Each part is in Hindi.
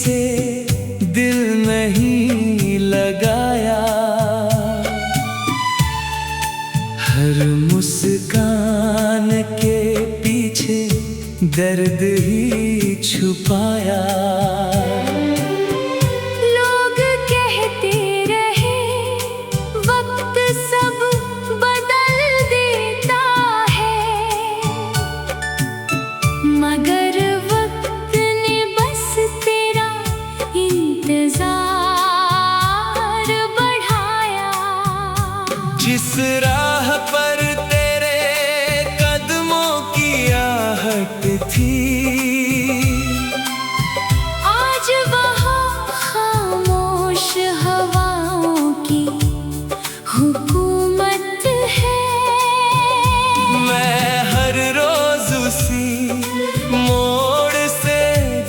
से दिल नहीं लगाया, हर मुस्कान के पीछे दर्द ही छुपाया। लोग कहते रहे वक्त सब बदल देता है, मगर वक्त ने बस तेरा इंतजार बढ़ाया। जिस राह पर तेरे कदमों की आहट थी, आज वहाँ खामोश हवाओं की हुकूमत है। मैं हर रोज उसी मोड़ से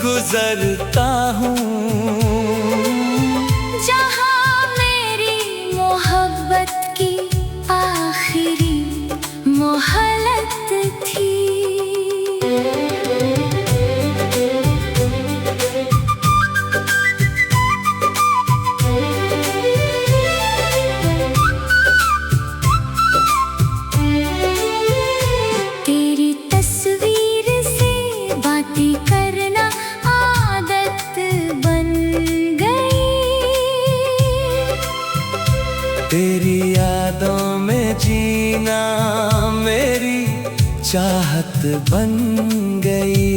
गुजरता हूँ, जहाँ मेरी मोहब्बत की आखिरी मोहलत थी। तेरी तस्वीर से बातें करना आदत बन गई, तेरी यादों में जीना मेरी चाहत बन गई।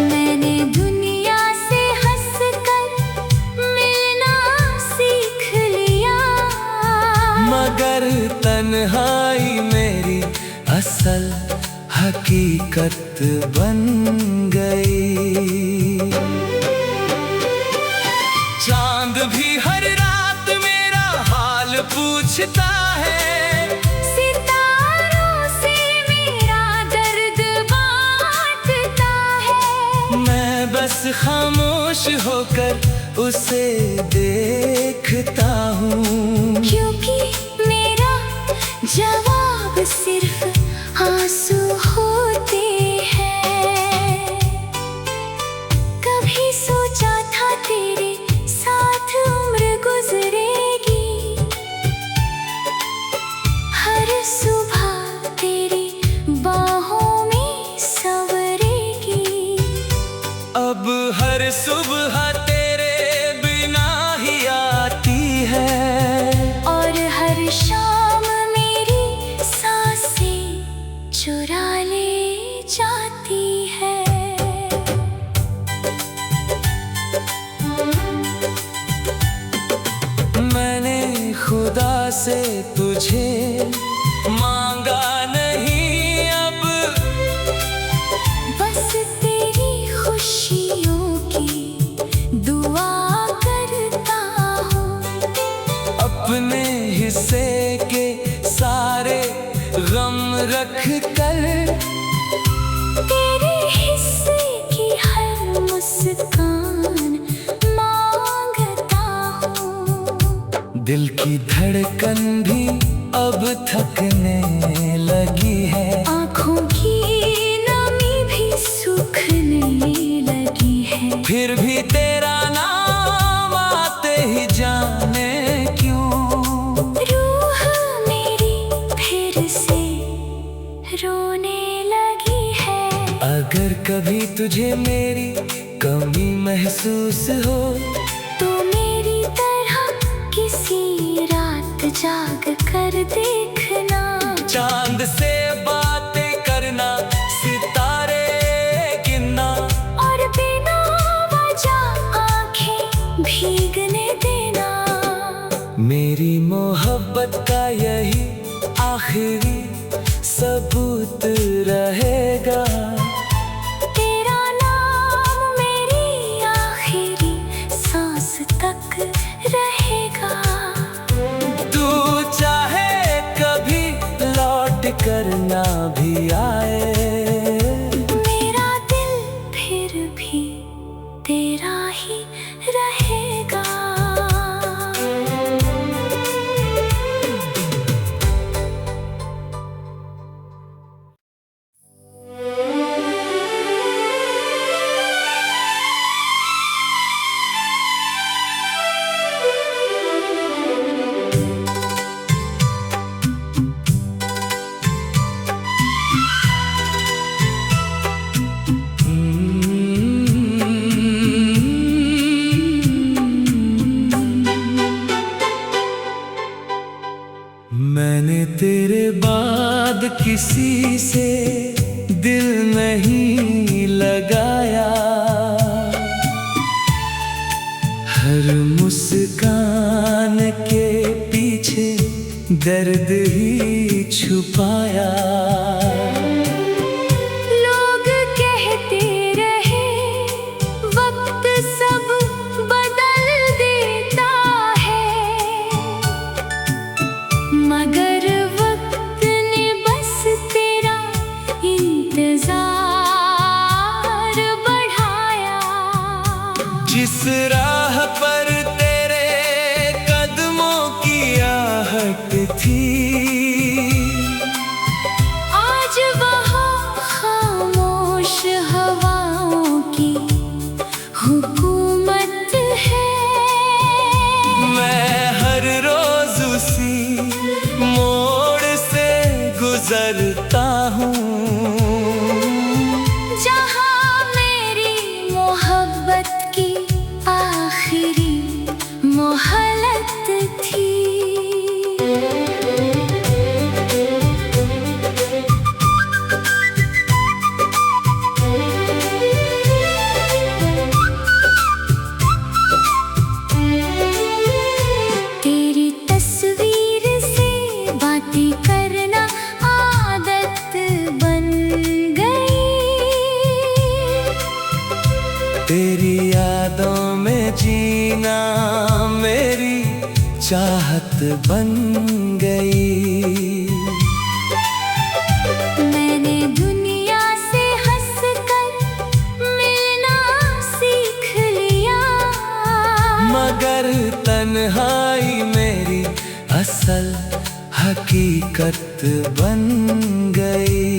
मैंने दुनिया से हंसकर मिलना सीख लिया, मगर तन्हाई मेरी असल हकीकत बन गई। चांद भी हर रात मेरा हाल पूछता है, सितारों से मेरा दर्द बांटता है। मैं बस खामोश होकर उसे देखता हूँ, क्योंकि मेरा जवाब सिर्फ आंसू होते हैं। कभी सोचा था तेरे साथ उम्र गुजरेगी, हर सुबह तेरी बाहों में संवरेगी। अब हर सुबह तेरे बिना ही आती है, और हर शाम मेरी सांसें चुरा ले जाती है। मैंने खुदा से तुझे मांगा नहीं अब, बस तेरी खुशियों की दुआ करता हूँ। अपने हिस्से के सारे गम रख कर तेरे हिस्से की हर मुस्कान मांगता हूँ। दिल की धड़कन भी अब थकने लगी है, आँखों की नमी भी सूखने लगी है। फिर भी तेरा नाम आते ही जाने क्यों रूह मेरी फिर से रोने लगी है। अगर कभी तुझे मेरी कमी महसूस हो, तो मेरी तरह किसी रात जाग कर देखना, चांद से बातें करना, सितारे गिनना, और बिना वजह आंखें भीगने देना। मेरी मोहब्बत का यही आखिरी सबूत रहेगा। तेरा नाम मेरी आखिरी सांस तक रहेगा। तू चाहे कभी लौट कर ना भी आए, मेरा दिल फिर भी तेरा ही रहेगा। किसी से दिल नहीं लगाया, हर मुस्कान के पीछे दर्द ही छुपाया। लोग कहते रहे वक्त सब बदल देता है, मगर वक्त ने बस तेरा इंतजार बढ़ाया। जिस राह पर तेरे कदमों की आहट थी, आज वहाँ खामोश हवाओं की हुकूमत है। मैं हर रोज उसी मोड़ से गुजरता हूँ, जहाँ मेरी मोहब्बत की आखिरी मोहलत थी। तेरी तस्वीर से बातें करना आदत बन गई, तेरी यादों में जीना मेरी चाहत बन गई। मैंने दुनिया से हंसकर मिलना सीख लिया, मगर तन्हाई मेरी असल हकीकत बन गई।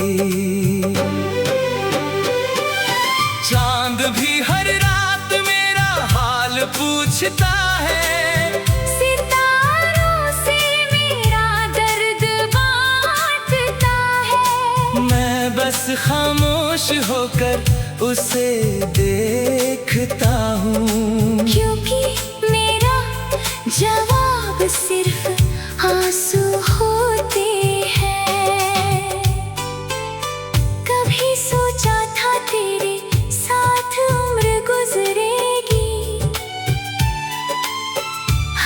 चांद भी हर रात मेरा हाल पूछता है, सितारों से मेरा दर्द बांटता है। मैं बस खामोश होकर उसे देखता हूँ, क्योंकि मेरा जवाब सिर्फ आंसू होते हैं। कभी सोचा था तेरे साथ उम्र गुजरेगी,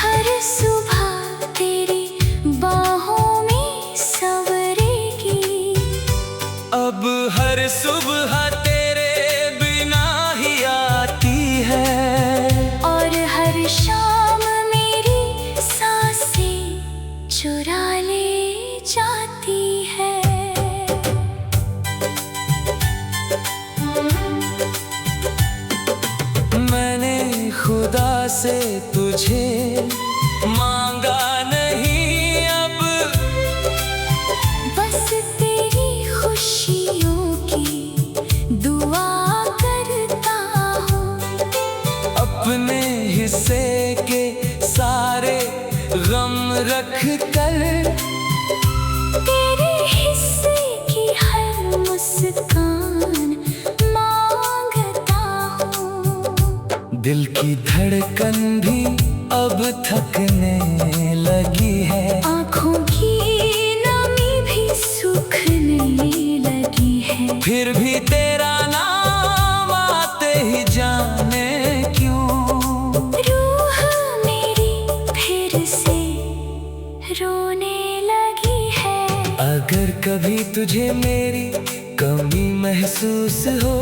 हर सुबह तेरी बाहों में संवरेगी। अब हर सुबह तेरे बिना ही आती है, और हर शाम मेरी सांसें चुरा ले जाती है। मैंने खुदा से तुझे मांगा नहीं अब, बस तेरी खुशियों की दुआ करता हूँ। अपने हिस्से के सारे गम रख कर तेरे हिस्से की हर मुस्कान मांगता हूँ। दिल की धड़कन भी अब थकने लगी है, आँखों की नमी भी सूखने लगी है। फिर भी तेरा नाम आते ही जाने क्यों रूह मेरी फिर से रोने लगी है। अगर कभी तुझे मेरी कमी महसूस हो,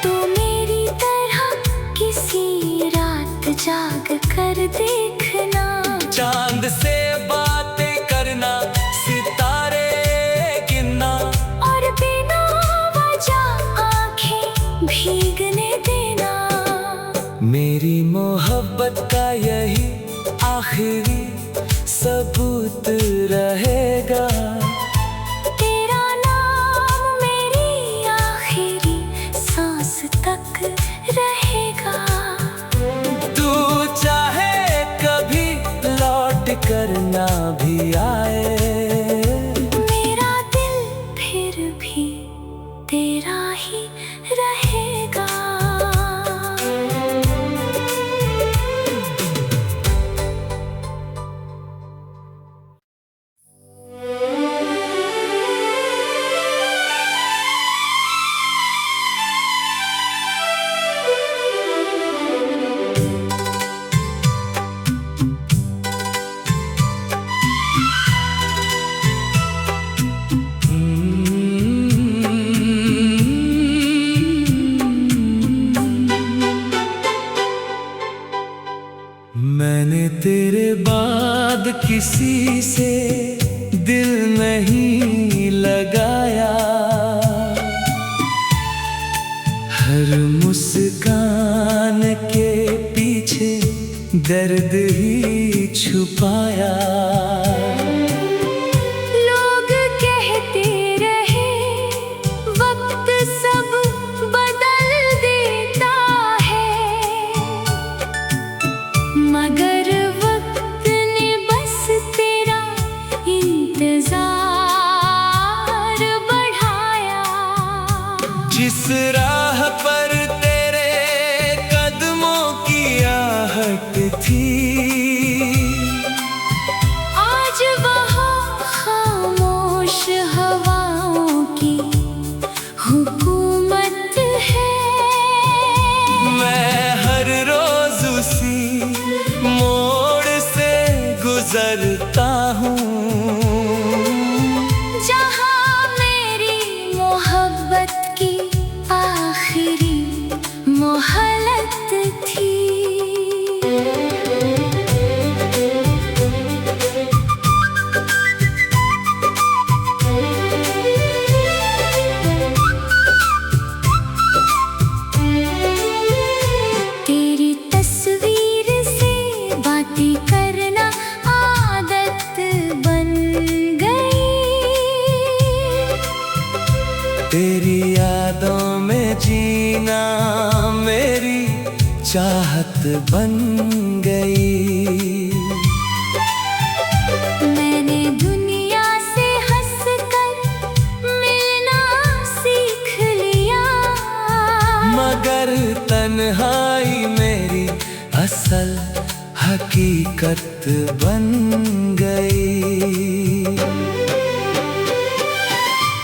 तो मेरी तरह किसी रात जाग कर देखना। चांद से बातें करना, सितारे गिनना, और बिना वजह आंखें भीगने देना। मेरी मोहब्बत का यही आखिरी सबूत रहेगा। तेरा नाम मेरी आखिरी सांस तक रहेगा। तू चाहे कभी लौट कर ना भी आए, मेरा दिल फिर भी तेरा ही रहेगा। तेरे बाद किसी से दिल नहीं लगाया, हर मुस्कान के पीछे दर्द ही छुपाया। लोग कहते रहे वक्त सब बदल देता है, मगर वक्त ने बस तेरा इंतजार बढ़ाया। जिस राह पर तेरे कदमों की आहट थी, आज वहाँ खामोश हवाओं की हुकूमत है। मैं हर रोज उसी मोड़ से गुजरता हूँ, जहाँ मेरी मोहब्बत की आखिरी मोहलत थी। तेरी तस्वीर से बातें करना आदत बन गई, तेरी यादों में जीना मेरी चाहत बन गई। मैंने दुनिया से हंसकर मिलना सीख लिया, मगर तन्हाई मेरी असल हकीकत बन गई।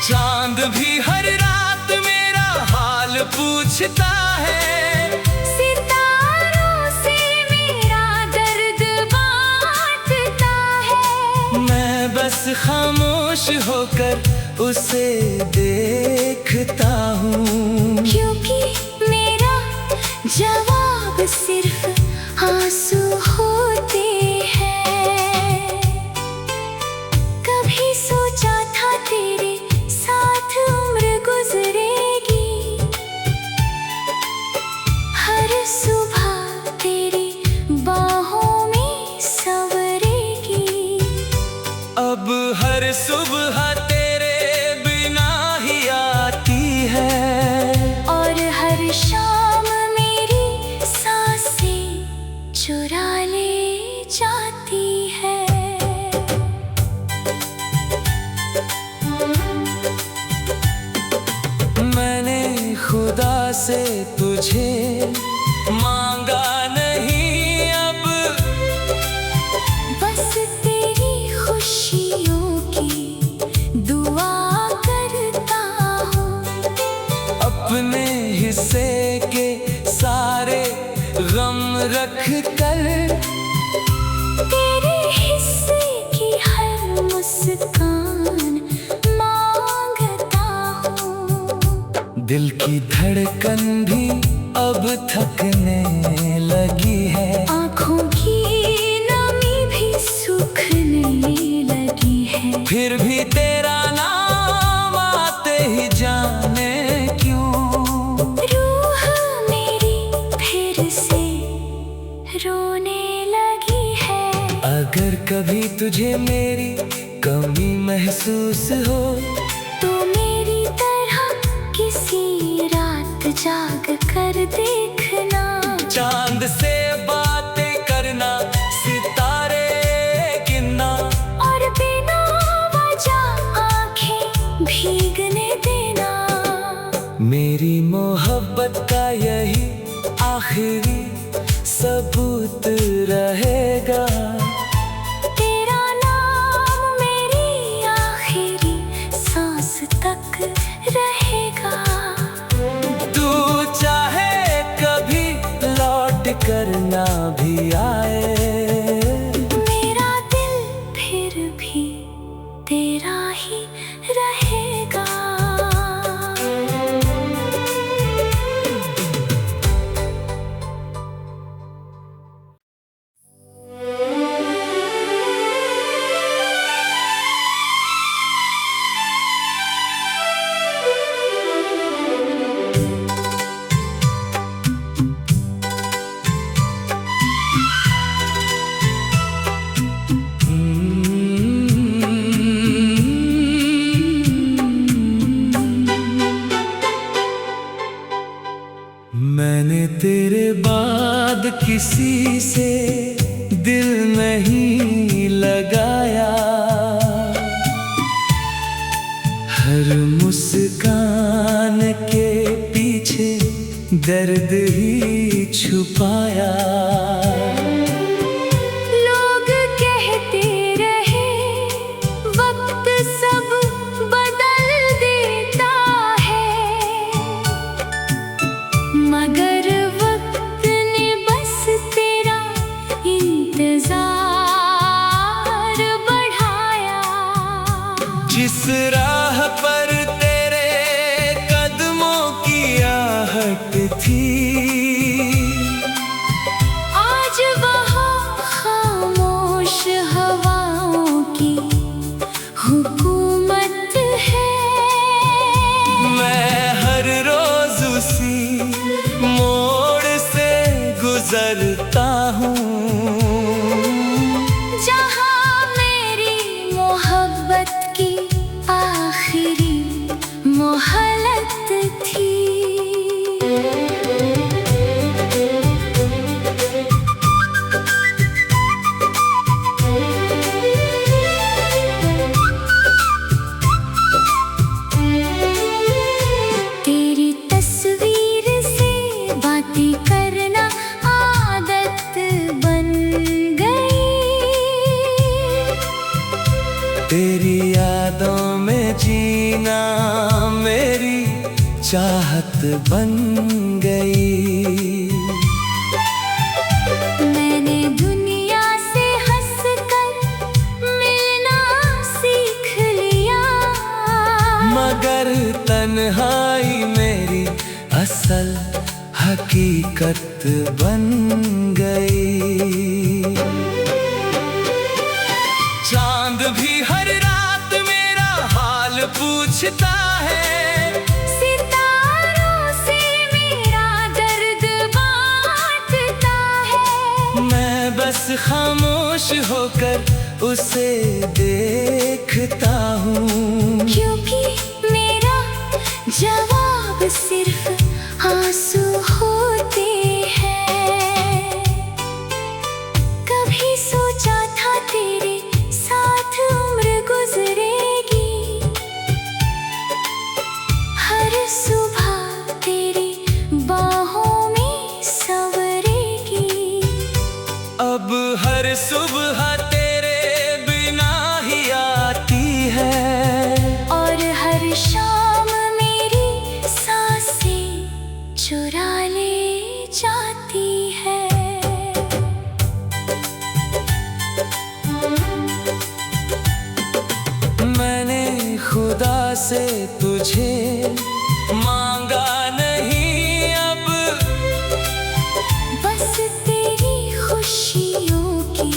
चांद भी हर रात मेरा हाल पूछता है, सितारों से मेरा दर्द बांटता है। मैं बस खामोश होकर उसे देखता हूँ, क्योंकि मेरा जवाब सिर्फ आंसू होते हैं। कभी सोचा था तेरे साथ उम्र गुजरेगी, हर सुबह तेरी बाहों में संवरेगी। अब हर सुबह तेरे बिना ही आती है, और हर शाम मेरी सांसें चुरा ले जाती है। मैंने खुदा से तुझे मांगा नहीं अब, बस तेरी खुशियों की दुआ करता हूँ। अपने हिस्से के सारे गम रख कर, तेरे हिस्से की हर मुस्कान मांगता हूँ। दिल की धड़कन भी अब थकने लगी है, आँखों की नमी भी सूखने लगी है। फिर भी तेरा नाम आते ही जाने क्यों रूह मेरी फिर से रोने लगी है। अगर कभी तुझे मेरी कमी महसूस हो, तो मेरी तरह किसी रात जाग कर देखना, चांद से बातें करना, सितारे गिनना, और बिना वजह आंखें भीगने देना। मेरी मोहब्बत का यही आखिरी सबूत रहेगा। तेरा नाम मेरी आखिरी सांस तक रहेगा। तू चाहे कभी लौट कर ना भी आए, मेरा दिल फिर भी तेरा ही रहेगा। तेरे बाद किसी से दिल नहीं लगाया, हर मुस्कान के पीछे दर्द ही छुपाया। लोग कहते रहे वक्त सब बदल देता है, मगर वक्त ने बस तेरा इंतजार बढ़ाया। जिस राह पर तेरे कदमों की आहट थी, आज वहाँ खामोश हवाओं की हुकूमत है। मैं हर रोज उसी मोड़ से गुजरता हूँ, जहाँ मेरी मोहब्बत की आखिरी मोहलत थी। तेरी तस्वीर से बातें करना आदत बन गई, तेरी यादों में जीना मेरी चाहत बन गई। मैंने दुनिया से हंसकर मिलना सीख लिया, मगर तन्हाई मेरी असल हकीकत बन गई। चांद भी हर रात मेरा हाल पूछता है, सितारों से मेरा दर्द बांटता है। मैं बस खामोश होकर उसे देखता हूँ, क्योंकि मेरा जवाब सिर्फ आंसू होते हैं। कभी सोचा था तेरे साथ उम्र गुजरेगी, हर सुबह तेरी बाहों में संवरेगी। अब हर सुबह तेरे बिना ही आती है, और हर शाम मेरी सांसें चुरा ले जाती है। मैंने खुदा से तुझे मांगा नहीं अब, बस तेरी खुशियों की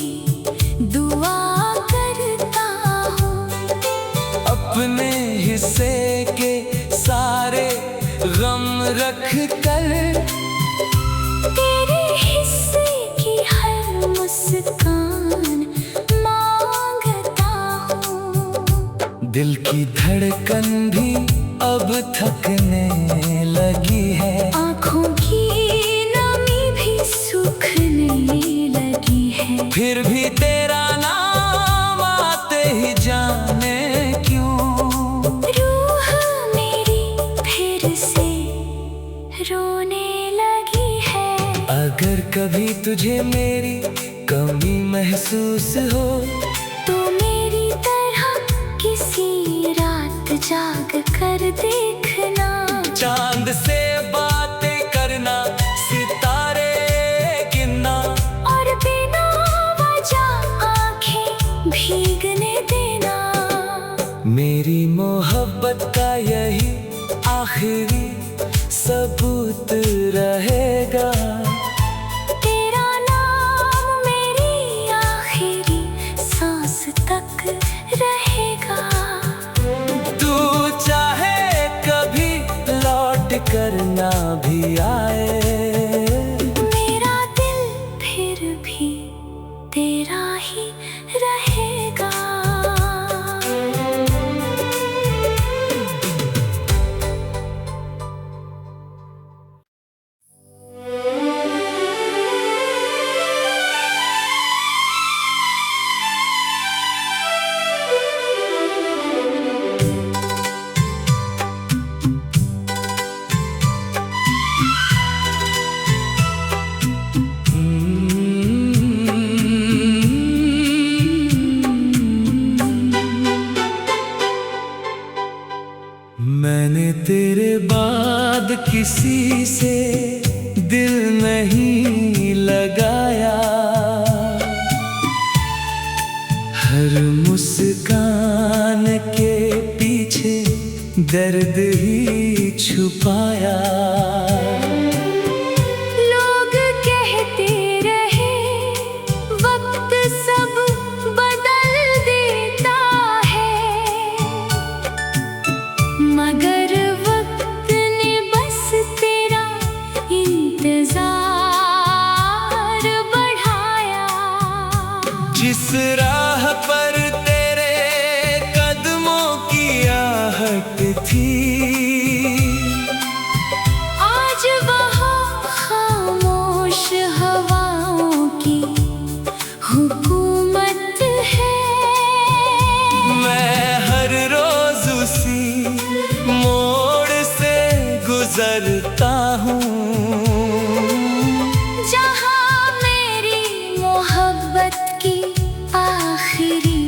दुआ करता हूँ। अपने हिस्से के सारे गम रख कर, तेरे हिस्से की हर मुस्कान मांगता हूँ। दिल की धड़कन भी अब थकने लगी है, आँखों की नमी भी सूखने लगी है। फिर भी तेरा नाम आते ही जाने क्यों रूह मेरी फिर से रोने लगी है। अगर कभी तुझे मेरी कमी महसूस हो, तो मेरी तरह किसी रात जाग कर देखना, चांद से बातें करना, सितारे गिनना, और बिना वजह आंखें भीगने देना। मेरी मोहब्बत का यही आखिरी सबूत रहेगा। तेरा नाम मेरी आखिरी सांस तक रहेगा। तू चाहे कभी लौट कर ना भी आए, मेरा दिल फिर भी तेरा ही रहेगा। दर्द ही छुपाया। लोग कहते रहे वक्त सब बदल देता है, मगर वक्त ने बस तेरा इंतजार बढ़ाया। जिस राह पर तेरे कदमों की आहट थी, आज वहाँ खामोश हवाओं की हुकूमत है। मैं हर रोज उसी मोड़ से गुजरता हूँ, जहाँ मेरी मोहब्बत की आखिरी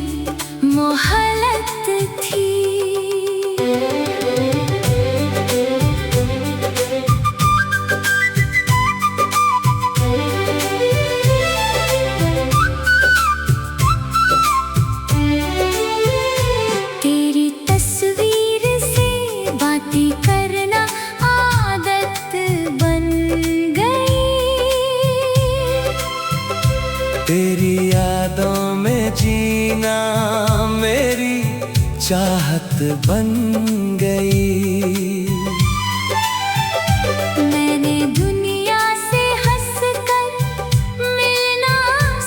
मोहलत थी। तेरी तस्वीर से बातें करना आदत बन गई, तेरी यादों में जीना मेरी चाहत बन गई। मैंने दुनिया से हंसकर मिलना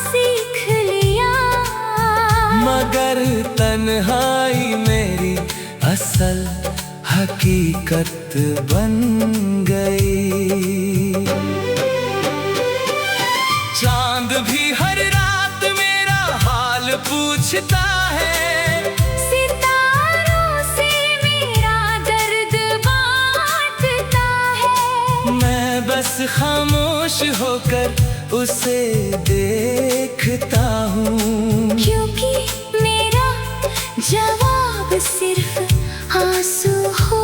सीख लिया, मगर तन्हाई मेरी असल हकीकत बन गई। चांद भी हर रात मेरा हाल पूछता है, सितारों से मेरा दर्द बांटता है। मैं बस खामोश होकर उसे देखता हूँ, क्योंकि मेरा जवाब सिर्फ आंसू हो